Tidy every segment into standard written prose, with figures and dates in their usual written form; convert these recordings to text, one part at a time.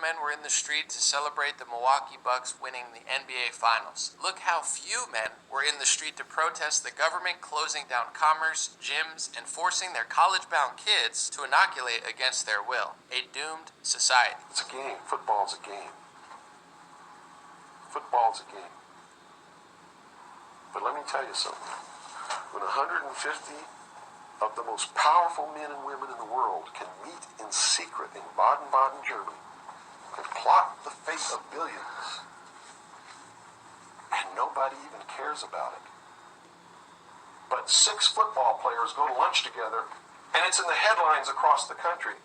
Men were in the street to celebrate the Milwaukee Bucks winning the NBA Finals. Look how few men were in the street to protest the government closing down commerce, gyms, and forcing their college-bound kids to inoculate against their will. A doomed society. It's a game. Football's a game. Football's a game. But let me tell you something. When 150 of the most powerful men and women in the world can meet in secret in Baden-Baden, Germany, and plot the fate of billions, and nobody even cares about it. But 6 football players go to lunch together, and it's in the headlines across the country.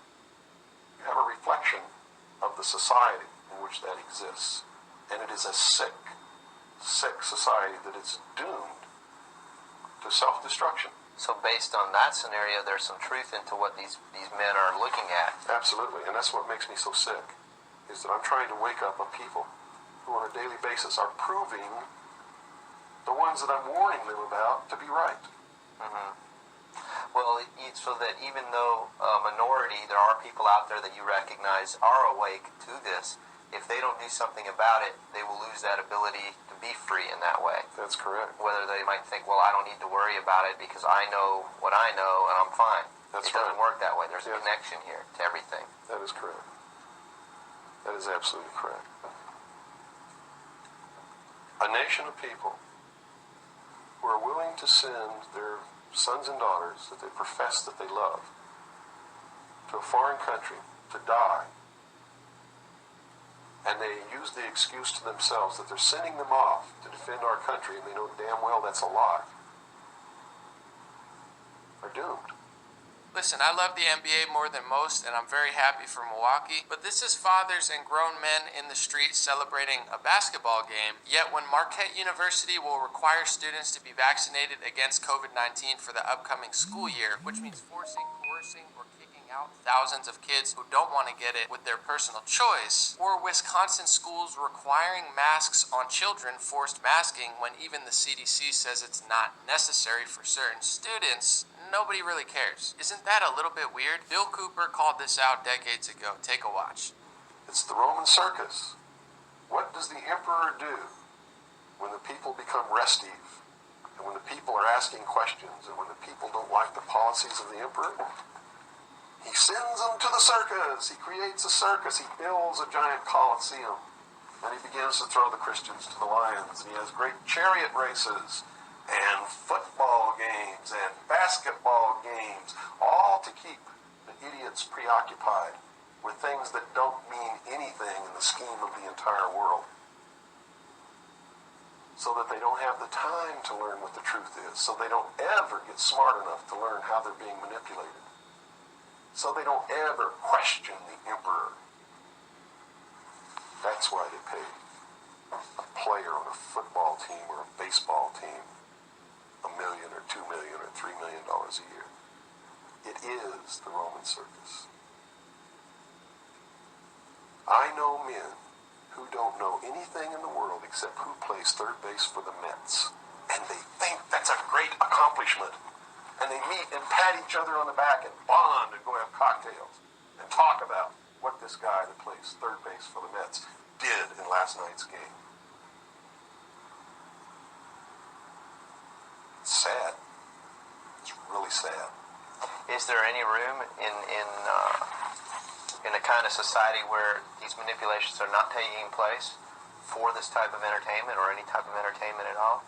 You have a reflection of the society in which that exists. And it is a sick, sick society that is doomed to self-destruction. So based on that scenario, there's some truth into what these men are looking at. Absolutely, and that's what makes me so sick, is that I'm trying to wake up a people who on a daily basis are proving the ones that I'm warning them about to be right. Mm-hmm. Well, so that even though a minority, there are people out there that you recognize are awake to this, if they don't do something about it, they will lose that ability to be free in that way. That's correct. Whether they might think, well, I don't need to worry about it because I know what I know and I'm fine. That's It doesn't work that way. There's a connection here to everything. That is correct. That is absolutely correct. A nation of people who are willing to send their sons and daughters that they profess that they love to a foreign country to die, and they use the excuse to themselves that they're sending them off to defend our country, and they know damn well that's a lie, are doomed. Listen, I love the NBA more than most, and I'm very happy for Milwaukee, but this is fathers and grown men in the streets celebrating a basketball game, yet when Marquette University will require students to be vaccinated against COVID-19 for the upcoming school year, which means forcing, coercing, or kicking out thousands of kids who don't want to get it with their personal choice, or Wisconsin schools requiring masks on children, forced masking when even the CDC says it's not necessary for certain students, nobody really cares. Isn't that a little bit weird? Bill Cooper called this out decades ago. Take a watch. It's the Roman circus. What does the emperor do when the people become restive, and when the people are asking questions, and when the people don't like the policies of the emperor? He sends them to the circus. He creates a circus. He builds a giant coliseum. And he begins to throw the Christians to the lions. And he has great chariot races and football games and basketball games, all to keep the idiots preoccupied with things that don't mean anything in the scheme of the entire world, so that they don't have the time to learn what the truth is, so they don't ever get smart enough to learn how they're being manipulated, so they don't ever question the emperor. That's why they pay a player on a football team or a baseball team $1 million or $2 million or $3 million a year. It is the Roman circus. I know men who don't know anything in the world except who plays third base for the Mets, and they think that's a great accomplishment. And they meet and pat each other on the back and bond and go have cocktails and talk about what this guy that plays third base for the Mets did in last night's game. It's sad. It's really sad. Is there any room in a kind of society where these manipulations are not taking place for this type of entertainment or any type of entertainment at all?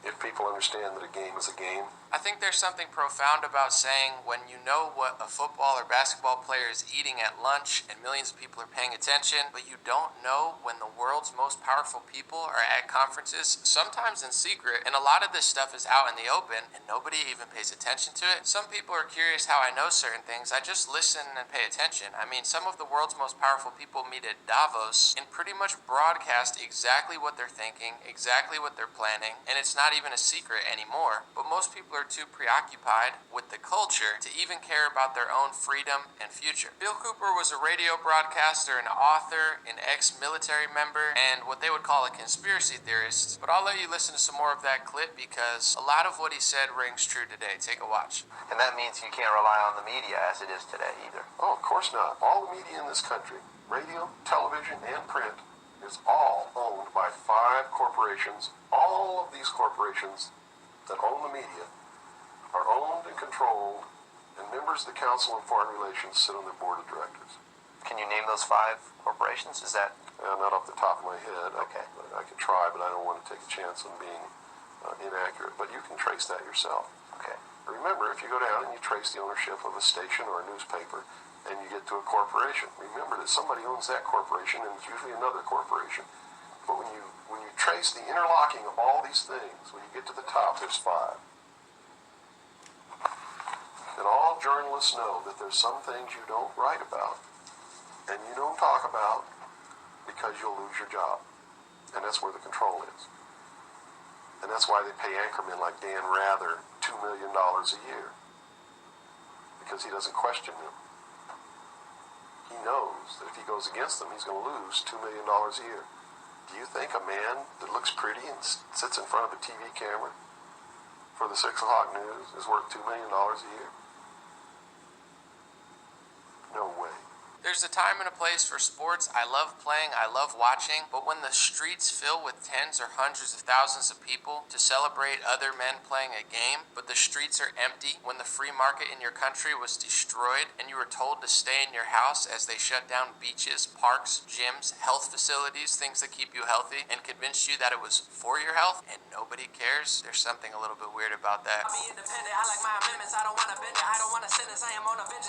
If people understand that a game is a game. I think there's something profound about saying when you know what a football or basketball player is eating at lunch and millions of people are paying attention, but you don't know when the world's most powerful people are at conferences, sometimes in secret, and a lot of this stuff is out in the open and nobody even pays attention to it. Some people are curious how I know certain things. I just listen and pay attention. I mean, some of the world's most powerful people meet at Davos and pretty much broadcast exactly what they're thinking, exactly what they're planning, and it's not even a secret anymore. But most people are too preoccupied with the culture to even care about their own freedom and future. Bill Cooper was a radio broadcaster, an author, an ex-military member, and what they would call a conspiracy theorist. But I'll let you listen to some more of that clip because a lot of what he said rings true today. Take a watch. And that means you can't rely on the media as it is today either. Oh, of course not. All the media in this country radio, television, and print is all owned by 5 corporations. All of these corporations that own the media are owned and controlled, and members of the Council on Foreign Relations sit on their board of directors. Can you name those 5 corporations? Is that Not off the top of my head. Okay. I can try, but I don't want to take a chance on being inaccurate. But you can trace that yourself. okay? Remember, if you go down and you trace the ownership of a station or a newspaper, and you get to a corporation, remember that somebody owns that corporation, and it's usually another corporation. But when you trace the interlocking of all these things, when you get to the top, there's 5. And all journalists know that there's some things you don't write about and you don't talk about because you'll lose your job. And that's where the control is. And that's why they pay anchormen like Dan Rather $2 million a year, because he doesn't question them. He knows that if he goes against them, he's going to lose $2 million a year. Do you think a man that looks pretty and sits in front of a TV camera for the 6 o'clock news is worth $2 million a year? No way. There's a time and a place for sports. I love playing, I love watching, but when the streets fill with tens or hundreds of thousands of people to celebrate other men playing a game, but the streets are empty, when the free market in your country was destroyed and you were told to stay in your house as they shut down beaches, parks, gyms, health facilities, things that keep you healthy, and convinced you that it was for your health and nobody cares, there's something a little bit weird about that. I be independent, I like my amendments, I don't wanna bend it, I don't wanna sentence, I am on a vengeance.